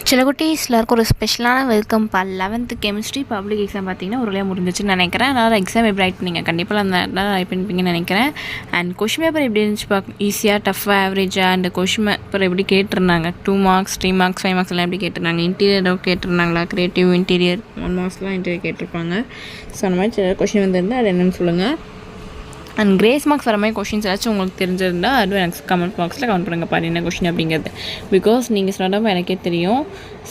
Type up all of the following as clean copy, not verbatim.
சில குட்டீஸ் எல்லாருக்கும் ஒரு ஸ்பெஷலான வெல்கம் பா. 11th கெமிஸ்ட்ரி பப்ளிக் எக்ஸாம் பார்த்தீங்கன்னா ஒரு வழியாக முடிஞ்சிச்சுன்னு நினைக்கிறேன். அதனால் எக்ஸாம் எப்படி ரைட் பண்ணிங்க கண்டிப்பாக அந்த ரைட் பண்ணிப்பீங்கன்னு நினைக்கிறேன். அண்ட் கொஷின் பேப்பர் எப்படி இருந்துச்சு ஈஸியாக டஃப்பாக ஆவரேஜாக அண்ட் கொஷின் பேப்பர் எப்படி கேட்டிருந்தாங்க 2 மார்க்ஸ் 3 மார்க்ஸ் 5 மார்க்ஸ் எல்லாம் எப்படி கேட்டிருந்தாங்க, இன்டீரியர் கேட்டிருந்தாங்களா, கிரியேட்டிவ் இன்டீரியர் 1 மார்க்ஸ்லாம் இன்டீரியர் கேட்டிருப்பாங்க. ஸோ அந்த மாதிரி சில கொஷின் வந்துருந்தால் அது என்னென்னு சொல்லுங்கள். அண்ட் கிரேஸ் மார்க்ஸ் வர மாதிரி கொஷின்ஸ் ஏதாச்சும் உங்களுக்கு தெரிஞ்சிருந்தால் அதுவும் எனக்கு கமெண்ட் பாக்ஸில் கமெண்ட் பண்ணுங்க பாரு என்ன கொஷின் அப்படிங்கிறது. பிகாஸ் நீங்கள் சொன்னப்போ எனக்கே தெரியும்.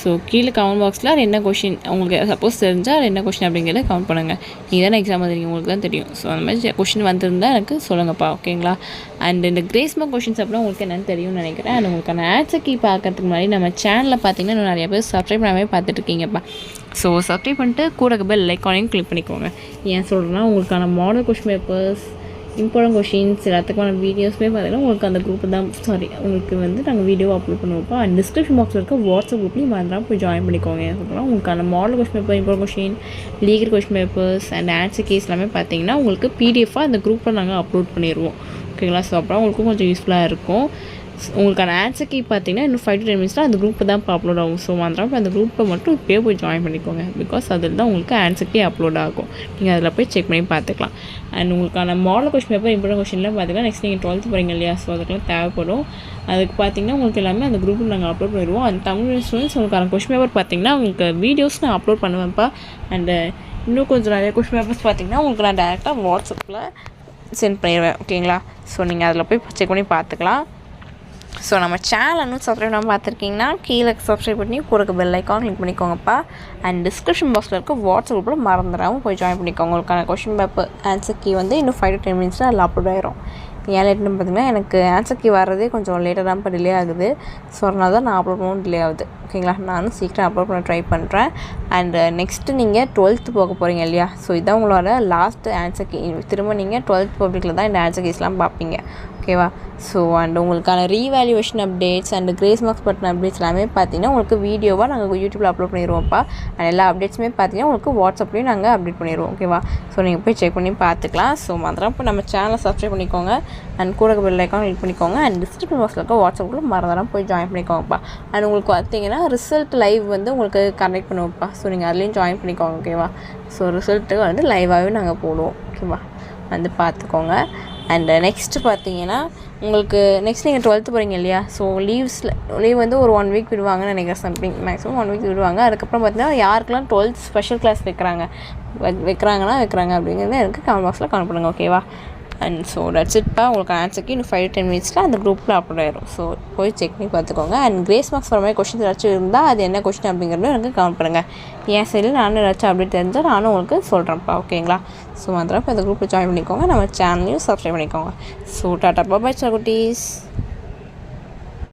ஸோ கீழே கமெண்ட் பாக்ஸில் அது என்ன கொஷின் உங்களுக்கு சப்போஸ் தெரிஞ்சால் அது என்ன கொஷின் அப்படிங்கிறத கமெண்ட் பண்ணுங்கள். நீங்கள் தானே எக்ஸாம் வந்துருக்கீங்க, உங்களுக்கு தான் தெரியும். ஸோ அந்த மாதிரி கொஷின் வந்திருந்தால் எனக்கு சொல்லுங்கப்பா, ஓகேங்களா. அண்ட் இந்த கிரேஸ் மார்க் கொஷின்ஸ் அப்படின்னா உங்களுக்கு என்னென்னு தெரியும்னு நினைக்கிறேன். அண்ட் உங்களுக்கான ஆன்சர் கீ பார்க்கறதுக்கு முன்னாடி நம்ம சேனலில் பார்த்தீங்கன்னா இன்னும் நிறைய பேர் சப்ஸ்கிரைப் பண்ணாமே பார்த்துட்டு இருக்கீங்கப்பா. ஸோ சப்ஸ்கிரைப் பண்ணிட்டு கூட பெல் ஐக்கானையும் கிளிக் பண்ணிக்கோங்க. ஏன் சொல்கிறேன்னா உங்களுக்கான model question papers, important questions எல்லாத்துக்கான வீடியோஸுமே பார்த்தீங்கன்னா உங்களுக்கு அந்த குரூப் தான் உங்களுக்கு வந்து நாங்கள் வீடியோ அப்லோட் பண்ணுவோம்ப்பா. அண்ட் டிஸ்கிரிப்ஷன் பாக்ஸில் இருக்க வாட்ஸ்அப் குரூப்லேயும் மறந்துடாமல் போய் ஜாயின் பண்ணிக்கோங்க. சொல்கிறோம் உங்களுக்கான model question paper, important question, legal question papers and answer keys எல்லாமே பார்த்தீங்கன்னா உங்களுக்கு பிடிஎஃபாக அந்த குரூப்பில் நாங்கள் அப்லோட் பண்ணிடுவோம், ஓகேங்களா. ஸோ அப்புறம் உங்களுக்கும் கொஞ்சம் யூஸ்ஃபுல்லாக இருக்கும். உங்களுக்கான ஆன்சர் கீ பார்த்தீங்கன்னா இன்னும் 5 to 10 மினிட்ஸில் அந்த குரூப்பு தான் இப்போ அப்லோட் ஆகும். ஸோ மறந்துடாமல் அந்த குரூப்பை மட்டும் இப்போயே போய் ஜாயின் பண்ணிக்கோங்க. பிகாஸ் அதில் தான் உங்களுக்கு ஆன்சர் கீ அப்லோட் ஆகும். நீங்கள் அதில் போய் செக் பண்ணி பார்த்துக்கலாம். அண்ட் உங்களுக்கான மாடல் கொஷின் பேப்பர், இம்பார்ட்டன்ட் கொஷின்லாம் பார்த்தீங்கன்னா நெக்ஸ்ட் நீங்கள் 12th போகிறீங்க இல்லையா, ஸோ அதுக்கெல்லாம் தேவைப்படும். அதுக்கு பார்த்தீங்கன்னா உங்களுக்கு எல்லாமே அந்த குரூப்பில் நாங்கள் அப்லோட் பண்ணிடுவோம். அந்த தமிழ் ஸ்டூடெண்ட்ஸ் உங்களுக்கான கொஷின் பேப்பர் பார்த்தீங்கன்னா உங்களுக்கு வீடியோஸ் நான் அப்லோட் பண்ணுவேன்ப்பா. அண்டு இன்னும் கொஞ்சம் நிறைய கொஷின் பேப்பர்ஸ் பார்த்தீங்கன்னா உங்களுக்கு நான் டேரெக்டாக வாட்ஸ்அப்பில் சென்ட் பண்ணிடுவேன், ஓகேங்களா. ஸோ நீங்கள் அதில் போய் செக் பண்ணி பார்த்துக்கலாம். ஸோ நம்ம சேனல் இன்னும் சப்ஸ்கிரைப் பண்ணாமல் பார்த்துருக்கீங்கன்னா கீழே சப்ஸ்கிரைப் பண்ணி கூட பெல் ஐக்கான் கிளிக் பண்ணிக்கோங்கப்பா. அண்ட் டிஸ்கிரிப்ஷன் பாக்ஸில் இருக்க வாட்ஸ்அப் குரூப்பில் மறந்துடாமல் போய் ஜாயின் பண்ணிக்கோங்க. உங்களுக்கான கொஷின் பேப்பர் ஆன்சர் கீ வந்து இன்னும் 5 to 10 மினிட்ஸில் அதில் அப்லோட் ஆயிரும். ஏன் லேட்டுன்னு பார்த்தீங்கன்னா எனக்கு ஆன்சர் கீ வர்றதே கொஞ்சம் லேட்டாக தான் இப்போ டிலே ஆகுது. ஸோ அதனால தான் நான் அப்லோட் பண்ணவும் டிலே ஆகுது, ஓகேங்களா. நானும் சீக்கிரம் அப்லோட் பண்ண ட்ரை பண்ணுறேன். அண்டு நெக்ஸ்ட்டு நீங்கள் 12th போக போகிறீங்க இல்லையா, ஸோ இதான் உங்களோட லாஸ்ட் ஆன்சர் கீ. திரும்ப நீங்கள் 12th பப்ளிக்கில் தான் இந்த ஆன்சர் கீஸ்லாம் பார்ப்பீங்க, ஓகேவா. ஸோ அண்ட் உங்களுக்கான revaluation updates and grace marks பற்றின அப்டேட்ஸ் எல்லாமே பார்த்தீங்கன்னா உங்களுக்கு வீடியோவாக நாங்கள் யூடியூப்பில் அப்லோட் பண்ணிடுவோம்ப்பா. அண்ட் எல்லா அப்டேட்ஸுமே பார்த்தீங்கன்னா உங்களுக்கு வாட்ஸ்அப்லேயும் நாங்கள் அப்டேட் பண்ணிடுவோம், ஓகேவா. ஸோ நீங்கள் போய் செக் பண்ணி பார்த்துக்கலாம். ஸோ மறந்துடாம இப்போ நம்ம சேனலை சப்ஸ்கிரைப் பண்ணிக்கோங்க. அண்ட் கூட பெல் ஐக்கான் கிளிக் பண்ணிக்கோங்க. அண்ட் டிஸ்கிரிப்ஷன் பாக்ஸில் இருக்க வாட்ஸ்அப்பில் மறந்துடாம போய் ஜாயின் பண்ணிக்கோங்கப்பா. அண்ட் உங்களுக்கு பார்த்தீங்கன்னா ரிசல்ட் லைவ் வந்து உங்களுக்கு கனெக்ட் பண்ணுவோம்ப்பா. ஸோ நீங்கள் அதுலேயும் ஜாயின் பண்ணிக்கோங்க, ஓகேவா. ஸோ ரிசல்ட்டு வந்து லைவாகவே நாங்கள் போடுவோம், ஓகேவா. வந்து பார்த்துக்கோங்க. அண்டு நெக்ஸ்ட்டு பார்த்தீங்கன்னா உங்களுக்கு நெக்ஸ்ட் நீங்கள் 12th போகிறீங்க இல்லையா, ஸோ லீவ் வந்து ஒரு 1 வீக் விடுவாங்கன்னு நினைக்கிறேன். சம்திங் மேக்ஸிமம் 1 வீக் விடுவாங்க. அதுக்கப்புறம் பார்த்தீங்கன்னா யாருக்கெல்லாம் 12th ஸ்பெஷல் கிளாஸ் வைக்கிறாங்க அப்படிங்கிறது எனக்கு கமெண்ட் பாக்ஸில் கமெண்ட் பண்ணுங்கள், ஓகேவா. அண்ட் ஸோ தட்ஸ் இட்ப்பா. உங்களுக்கு ஆன்சருக்கு இன்னும் 5 to 10 மினிட்ஸில் அந்த குரூப்பில் அப்லோட் ஆயிடும். ஸோ போய் செக் பண்ணி பார்த்துக்கோங்க. அண்ட் கிரேஸ் மார்க்ஸ் வர மாதிரி கொஷின்ஸ் ஏதாச்சும் இருந்தால் அது என்ன கொஷின் அப்படிங்கிறது எனக்கு கமெண்ட் பண்ணுங்கள். என் சைடில் நானும் ஏதாச்சும் அப்டேட் தெரிஞ்சால் நானும் உங்களுக்கு சொல்கிறேன்ப்பா, ஓகேங்களா. ஸோ வந்துடும் இப்போ அந்த குரூப்பில் ஜாயின் பண்ணிக்கோங்க. நம்ம சேனலையும் சப்ஸ்கிரைப் பண்ணிக்கோங்க. ஸோ டாட்டா பாய் குட்டீஸ்.